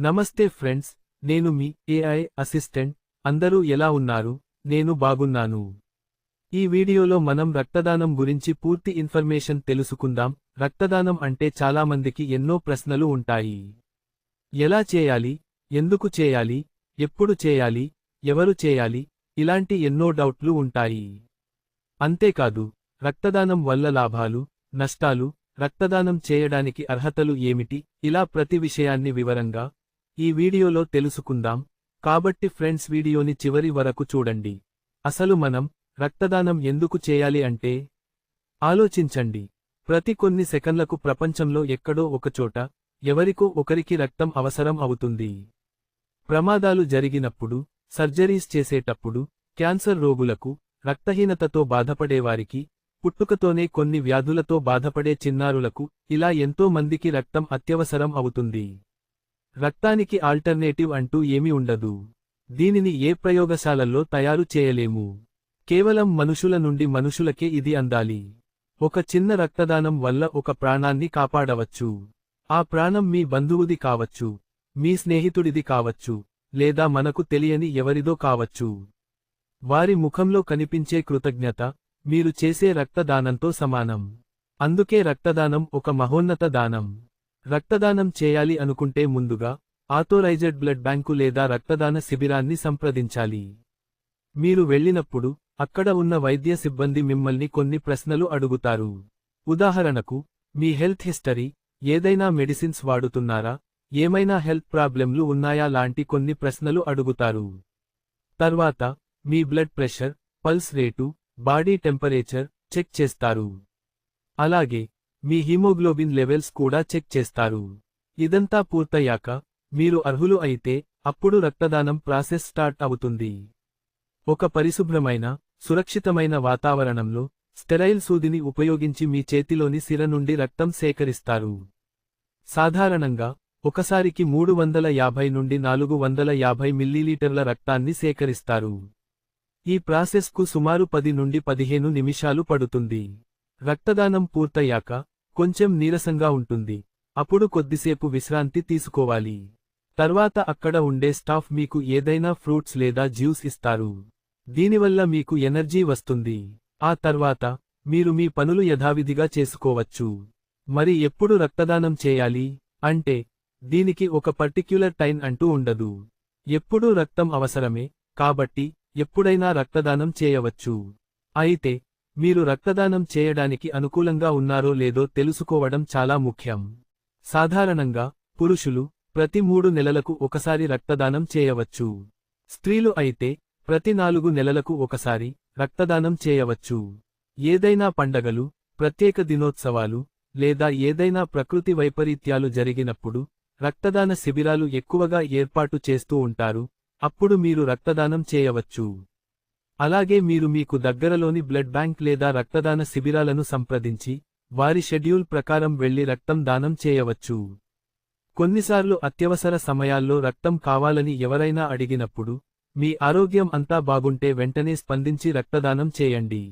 నమస్తే ఫ్రెండ్స్, నేను మీ AI assistant. అందరూ ఎలా ఉన్నారు? నేను బాగున్నాను. ఈ వీడియోలో మనం రక్తదానం గురించి పూర్తి ఇన్ఫర్మేషన్ తెలుసుకుందాం. రక్తదానం అంటే చాలామందికి ఎన్నో ప్రశ్నలు ఉంటాయి. ఎలా చేయాలి? ఎందుకు చేయాలి? ఎప్పుడు చేయాలి? ఎవరు చేయాలి? ఇలాంటి ఎన్నో డౌట్లు ఉంటాయి. అంతేకాదు, రక్తదానం వల్ల లాభాలు, నష్టాలు, రక్తదానం చేయడానికి అర్హతలు ఏమిటి, ఇలా ప్రతి విషయాన్ని వివరంగా ఈ వీడియోలో తెలుసుకుందాం. కాబట్టి ఫ్రెండ్స్, వీడియోని చివరి వరకు చూడండి. అసలు మనం రక్తదానం ఎందుకు చేయాలి అంటే, ఆలోచించండి. ప్రతి కొన్ని సెకన్లకు ప్రపంచంలో ఎక్కడో ఒకచోట ఎవరికో ఒకరికి రక్తం అవసరం అవుతుంది. ప్రమాదాలు జరిగినప్పుడు, సర్జరీస్ చేసేటప్పుడు, క్యాన్సర్ రోగులకు, రక్తహీనతతో బాధపడేవారికి, పుట్టుకతోనే కొన్ని వ్యాధులతో బాధపడే చిన్నారులకు, ఇలా ఎంతో మందికి రక్తం అత్యవసరం అవుతుంది. రక్తానికి ఆల్టర్నేటివ్ అంటూ ఏమీ ఉండదు. దీనిని ఏ ప్రయోగశాలల్లో తయారు చేయలేము. కేవలం మనుషుల నుండి మనుషులకే ఇది అందాలి. ఒక చిన్న రక్తదానం వల్ల ఒక ప్రాణాన్ని కాపాడవచ్చు. ఆ ప్రాణం మీ బంధువుది కావచ్చు, మీ స్నేహితుడిది కావచ్చు, లేదా మనకు తెలియని ఎవరిదో కావచ్చు. వారి ముఖంలో కనిపించే కృతజ్ఞత మీరు చేసే రక్తదానంతో సమానం. అందుకే రక్తదానం ఒక మహోన్నత దానం. రక్తదానం చేయాలి అనుకుంటే ముందుగా ఆథోరైజ్డ్ బ్లడ్ బ్యాంకు లేదా రక్తదాన శిబిరాన్ని సంప్రదించాలి. మీరు వెళ్ళినప్పుడు అక్కడ ఉన్న వైద్య సిబ్బంది మిమ్మల్ని కొన్ని ప్రశ్నలు అడుగుతారు. ఉదాహరణకు, మీ హెల్త్ హిస్టరీ, ఏదైనా మెడిసిన్స్ వాడుతున్నారా, ఏమైనా హెల్త్ ప్రాబ్లెమ్లు ఉన్నాయా లాంటి కొన్ని ప్రశ్నలు అడుగుతారు. తర్వాత మీ blood pressure, pulse rate, body temperature check చేస్తారు. అలాగే మీ హిమోగ్లోబిన్ లెవెల్స్ కూడా చెక్ చేస్తారు. ఇదంతా పూర్తయ్యాక మీరు అర్హులు అయితే అప్పుడు రక్తదానం ప్రాసెస్ స్టార్ట్ అవుతుంది. ఒక పరిశుభ్రమైన, సురక్షితమైన వాతావరణంలో స్టెరైల్ సూదిని ఉపయోగించి మీ చేతిలోని సిర నుండి రక్తం సేకరిస్తారు. సాధారణంగా ఒకసారికి 350 నుండి 450 మిల్లీలీటర్ల రక్తాన్ని సేకరిస్తారు. ఈ ప్రాసెస్కు సుమారు 10 నుండి 15 నిమిషాలు పడుతుంది. రక్తదానం పూర్తయ్యాక కొంచెం నీరసంగా ఉంటుంది. అప్పుడు కొద్దిసేపు విశ్రాంతి తీసుకోవాలి. తర్వాత అక్కడ ఉండే స్టాఫ్ మీకు ఏదైనా ఫ్రూట్స్ లేదా జ్యూస్ ఇస్తారు. దీనివల్ల మీకు ఎనర్జీ వస్తుంది. ఆ తర్వాత మీరు మీ పనులు యథావిధిగా చేసుకోవచ్చు. మరి ఎప్పుడు రక్తదానం చేయాలి అంటే, దీనికి ఒక పర్టిక్యులర్ టైం అంటూ ఉండదు. ఎప్పుడూ రక్తం అవసరమే, కాబట్టి ఎప్పుడైనా రక్తదానం చేయవచ్చు. అయితే మీరు రక్తదానం చేయడానికి అనుకూలంగా ఉన్నారో లేదో తెలుసుకోవడం చాలా ముఖ్యం. సాధారణంగా పురుషులు ప్రతి 3 నెలలకు ఒకసారి రక్తదానం చేయవచ్చు. స్త్రీలు అయితే ప్రతి 4 నెలలకు ఒకసారి రక్తదానం చేయవచ్చు. ఏదైనా పండగలు, ప్రత్యేక దినోత్సవాలు, లేదా ఏదైనా ప్రకృతి వైపరీత్యాలు జరిగినప్పుడు రక్తదాన శిబిరాలు ఎక్కువగా ఏర్పాటు చేస్తూ ఉంటారు. అప్పుడు మీరు రక్తదానం చేయవచ్చు. అలాగే మీరు మీకు దగ్గరలోని బ్లడ్ బ్యాంక్ లేదా రక్తదాన శిబిరాలను సంప్రదించి వారి షెడ్యూల్ ప్రకారం వెళ్లి రక్తం దానం చేయవచ్చు. కొన్నిసార్లు అత్యవసర సమయాల్లో రక్తం కావాలని ఎవరైనా అడిగినప్పుడు మీ ఆరోగ్యం అంతా బాగుంటే వెంటనే స్పందించి రక్తదానం చేయండి.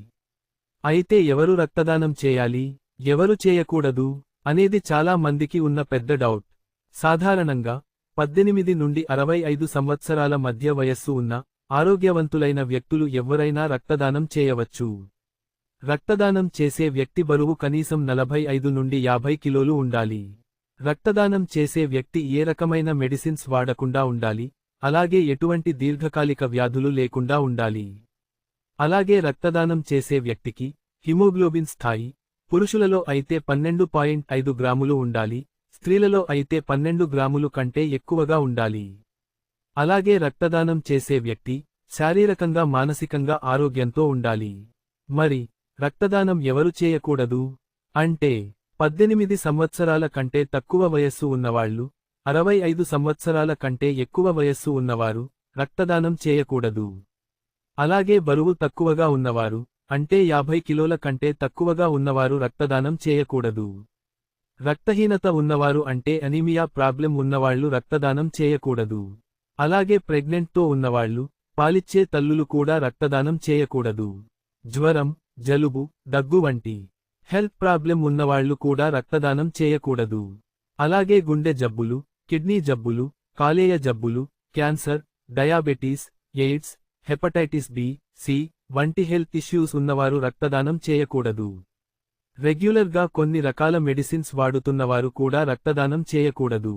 అయితే ఎవరు రక్తదానం చేయాలి, ఎవరు చేయకూడదు అనేది చాలా మందికి ఉన్న పెద్ద డౌట్. సాధారణంగా 18 నుండి 65 సంవత్సరాల మధ్య వయస్సు ఉన్న ఆరోగ్యవంతులైన వ్యక్తులు ఎవ్వరైనా రక్తదానం చేయవచ్చు. రక్తదానం చేసే వ్యక్తి బరువు కనీసం 45 నుండి 50 కిలోలు ఉండాలి. రక్తదానం చేసే వ్యక్తి ఏ రకమైన మెడిసిన్స్ వాడకుండా ఉండాలి. అలాగే ఎటువంటి దీర్ఘకాలిక వ్యాధులు లేకుండా ఉండాలి. అలాగే రక్తదానం చేసే వ్యక్తికి హిమోగ్లోబిన్ స్థాయి పురుషులలో అయితే 12.5 గ్రాములు ఉండాలి, స్త్రీలలో అయితే 12 గ్రాములు కంటే ఎక్కువగా ఉండాలి. అలాగే రక్తదానం చేసే వ్యక్తి శారీరకంగా మానసికంగా ఆరోగ్యంతో ఉండాలి. మరి రక్తదానం ఎవరు చేయకూడదు అంటే, 18 సంవత్సరాల కంటే తక్కువ వయస్సు ఉన్నవాళ్లు, 65 సంవత్సరాల కంటే ఎక్కువ వయస్సు ఉన్నవారు రక్తదానం చేయకూడదు. అలాగే బరువు తక్కువగా ఉన్నవారు, అంటే 50 కిలోల కంటే తక్కువగా ఉన్నవారు రక్తదానం చేయకూడదు. రక్తహీనత ఉన్నవారు అంటే అనీమియా ప్రాబ్లెమ్ ఉన్నవాళ్లు రక్తదానం చేయకూడదు. అలాగే ప్రెగ్నెంట్తో ఉన్నవాళ్లు, పాలిచ్చే తల్లులు కూడా రక్తదానం చేయకూడదు. జ్వరం, జలుబు, దగ్గు వంటి హెల్త్ ప్రాబ్లెమ్ ఉన్నవాళ్లు కూడా రక్తదానం చేయకూడదు. అలాగే గుండె జబ్బులు, కిడ్నీ జబ్బులు, కాలేయ జబ్బులు, cancer, diabetes, AIDS, hepatitis B, C వంటి హెల్త్ ఇష్యూస్ ఉన్నవారు రక్తదానం చేయకూడదు. రెగ్యులర్గా కొన్ని రకాల మెడిసిన్స్ వాడుతున్నవారు కూడా రక్తదానం చేయకూడదు.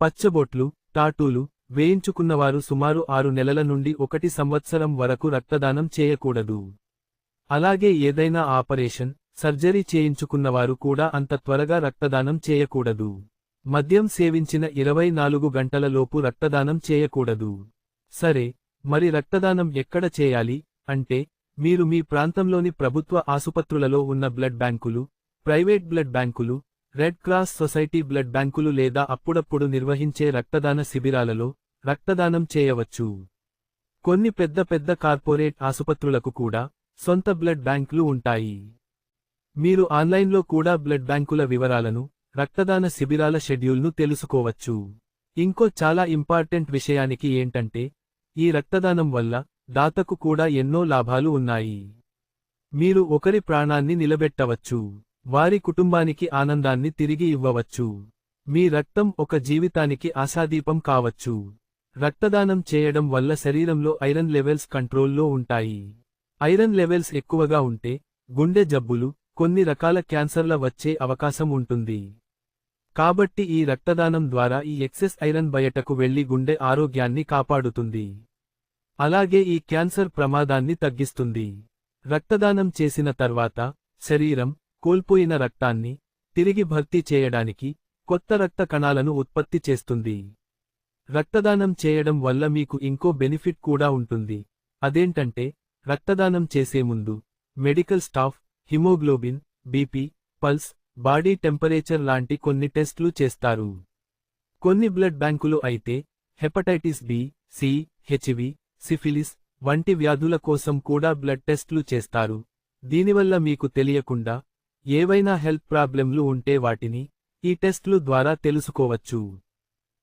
పచ్చబొట్లు, టాటూలు వేయించుకున్నవారు సుమారు 6 నెలల నుండి 1 సంవత్సరం వరకు రక్తదానం చేయకూడదు. అలాగే ఏదైనా ఆపరేషన్, సర్జరీ చేయించుకున్నవారు కూడా అంత త్వరగా రక్తదానం చేయకూడదు. మద్యం సేవించిన 24 గంటల లోపు రక్తదానం చేయకూడదు. సరే, మరి రక్తదానం ఎక్కడ చేయాలి అంటే, మీరు మీ ప్రాంతంలోని ప్రభుత్వ ఆసుపత్రులలో ఉన్న బ్లడ్ బ్యాంకులు, ప్రైవేట్ బ్లడ్ బ్యాంకులు, రెడ్ క్రాస్ సొసైటీ బ్లడ్ బ్యాంకులు లేదా అప్పుడప్పుడు నిర్వహించే రక్తదాన శిబిరాలలో రక్తదానం చేయవచ్చు. కొన్ని పెద్ద కార్పొరేట్ ఆసుపత్రులకు కూడా సొంత బ్లడ్ బ్యాంకులు ఉంటాయి. మీరు ఆన్లైన్లో కూడా బ్లడ్ బ్యాంకుల వివరాలను, రక్తదాన శిబిరాల షెడ్యూల్ను తెలుసుకోవచ్చు. ఇంకో చాలా ఇంపార్టెంట్ విషయానికి ఏంటంటే, ఈ రక్తదానం వల్ల దాతకు కూడా ఎన్నో లాభాలు ఉన్నాయి. మీరు ఒకరి ప్రాణాన్ని నిలబెట్టవచ్చు, వారి కుటుంబానికి ఆనందాన్ని తిరిగి ఇవ్వవచ్చు. మీ రక్తం ఒక జీవితానికి ఆశాదీపం కావచ్చు. రక్తదానం చేయడం వల్ల శరీరంలో ఐరన్ లెవెల్స్ కంట్రోల్లో ఉంటాయి. ఐరన్ లెవెల్స్ ఎక్కువగా ఉంటే గుండె జబ్బులు, కొన్ని రకాల క్యాన్సర్ల వచ్చే అవకాశం ఉంటుంది. కాబట్టి ఈ రక్తదానం ద్వారా ఈ ఎక్సెస్ ఐరన్ బయటకు వెళ్లి గుండె ఆరోగ్యాన్ని కాపాడుతుంది. అలాగే ఈ క్యాన్సర్ ప్రమాదాన్ని తగ్గిస్తుంది. రక్తదానం చేసిన తర్వాత శరీరం కోల్పోయిన రక్తాన్ని తిరిగి భర్తీ చేయడానికి కొత్త రక్త కణాలను ఉత్పత్తి చేస్తుంది. రక్తదానం చేయడం వల్ల మీకు ఇంకో బెనిఫిట్ కూడా ఉంటుంది. అదేంటంటే, రక్తదానం చేసే ముందు medical staff haemoglobin, BP, pulse, body temperature లాంటి కొన్ని టెస్ట్లు చేస్తారు. కొన్ని బ్లడ్ బ్యాంకులు అయితే hepatitis B, C, HIV, syphilis వంటి వ్యాధుల కోసం కూడా బ్లడ్ టెస్ట్లు చేస్తారు. దీనివల్ల మీకు తెలియకుండా ఏవైనా హెల్త్ ప్రాబ్లెమ్లు ఉంటే వాటిని ఈ టెస్ట్లు ద్వారా తెలుసుకోవచ్చు.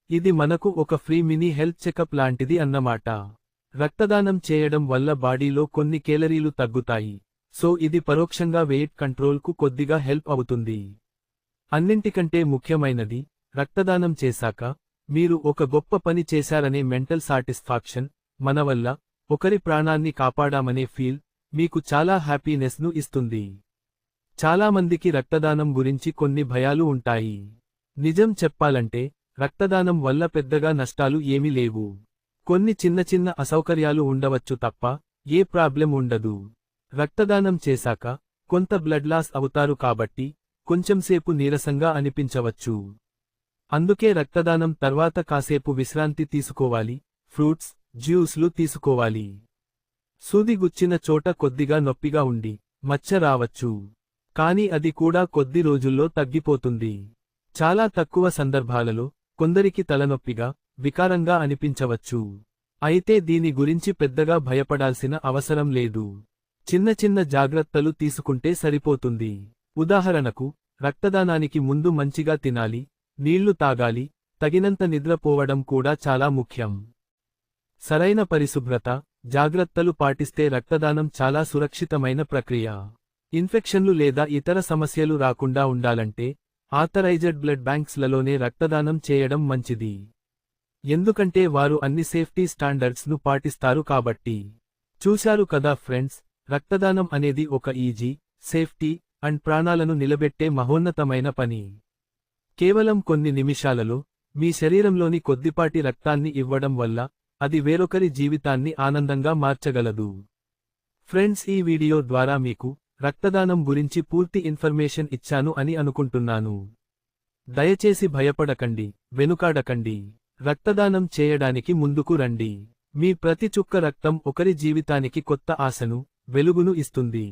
ఇది మనకు ఒక ఫ్రీ మినీ హెల్త్ చెకప్ లాంటిది అన్నమాట. రక్తదానం చేయడం వల్ల బాడీలో కొన్ని కేలరీలు తగ్గుతాయి. సో ఇది పరోక్షంగా వెయిట్ కంట్రోల్కు కొద్దిగా హెల్ప్ అవుతుంది. అన్నింటికంటే ముఖ్యమైనది, రక్తదానం చేశాక మీరు ఒక గొప్ప పని చేశారనే మెంటల్ సాటిస్ఫాక్షన్, మన వల్ల ఒకరి ప్రాణాన్ని కాపాడామనే ఫీల్ మీకు చాలా హ్యాపీనెస్ను ఇస్తుంది. చాలామందికి రక్తదానం గురించి కొన్ని భయాలు ఉంటాయి. నిజం చెప్పాలంటే రక్తదానం వల్ల పెద్దగా నష్టాలు ఏమీ లేవు. కొన్ని చిన్న అసౌకర్యాలు ఉండవచ్చు తప్ప ఏ ప్రాబ్లం ఉండదు. రక్తదానం చేశాక కొంత బ్లడ్ లాస్ అవుతారు కాబట్టి కొంచెంసేపు నీరసంగా అనిపించవచ్చు. అందుకే రక్తదానం తర్వాత కాసేపు విశ్రాంతి తీసుకోవాలి, ఫ్రూట్స్, జ్యూస్లు తీసుకోవాలి. సూది గుచ్చిన చోట కొద్దిగా నొప్పిగా ఉండి మచ్చ రావచ్చు. కానీ అది కూడా కొద్ది రోజుల్లో తగ్గిపోతుంది. చాలా తక్కువ సందర్భాలలో కొందరికి తలనొప్పిగా, వికారంగా అనిపించవచ్చు. అయితే దీని గురించి పెద్దగా భయపడాల్సిన అవసరం లేదు. చిన్న జాగ్రత్తలు తీసుకుంటే సరిపోతుంది. ఉదాహరణకు, రక్తదానానికి ముందు మంచిగా తినాలి, నీళ్లు తాగాలి, తగినంత నిద్రపోవడం కూడా చాలా ముఖ్యం. సరైన పరిశుభ్రత, జాగ్రత్తలు పాటిస్తే రక్తదానం చాలా సురక్షితమైన ప్రక్రియ. ఇన్ఫెక్షన్లు లేదా ఇతర సమస్యలు రాకుండా ఉండాలంటే ఆథరైజ్డ్ బ్లడ్ బ్యాంక్స్లలోనే రక్తదానం చేయడం మంచిది. ఎందుకంటే వారు అన్ని సేఫ్టీ స్టాండర్డ్స్ను పాటిస్తారు కాబట్టి. చూశారు కదా ఫ్రెండ్స్, రక్తదానం అనేది ఒక ఈజీ, సేఫ్టీ అండ్ ప్రాణాలను నిలబెట్టే మహోన్నతమైన పని. కేవలం కొన్ని నిమిషాలలో మీ శరీరంలోని కొద్దిపాటి రక్తాన్ని ఇవ్వడం వల్ల అది వేరొకరి జీవితాన్ని ఆనందంగా మార్చగలదు. ఫ్రెండ్స్, ఈ వీడియో ద్వారా మీకు రక్తదానం గురించి పూర్తి ఇన్ఫర్మేషన్ ఇచ్చాను అని అనుకుంటున్నాను. దయచేసి భయపడకండి, వెనుకాడకండి. రక్తదానం చేయడానికి ముందుకు రండి. మీ ప్రతి చుక్క రక్తం ఒకరి జీవితానికి కొత్త ఆశను, వెలుగును ఇస్తుంది.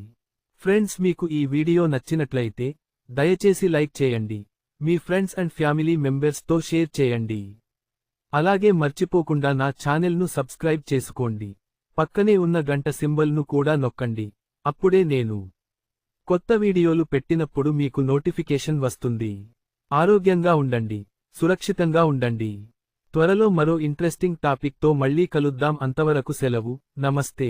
ఫ్రెండ్స్, మీకు ఈ వీడియో నచ్చినట్లయితే దయచేసి లైక్ చేయండి, మీ ఫ్రెండ్స్ అండ్ ఫ్యామిలీ మెంబర్స్తో షేర్ చేయండి. అలాగే మర్చిపోకుండా నా ఛానెల్ను సబ్స్క్రైబ్ చేసుకోండి. పక్కనే ఉన్న గంట సింబల్ను కూడా నొక్కండి. అప్పుడే నేను కొత్త వీడియోలు పెట్టినప్పుడు మీకు నోటిఫికేషన్ వస్తుంది. ఆరోగ్యంగా ఉండండి, సురక్షితంగా ఉండండి. త్వరలో మరో ఇంట్రెస్టింగ్ టాపిక్తో మళ్ళీ కలుద్దాం. అంతవరకు సెలవు. నమస్తే.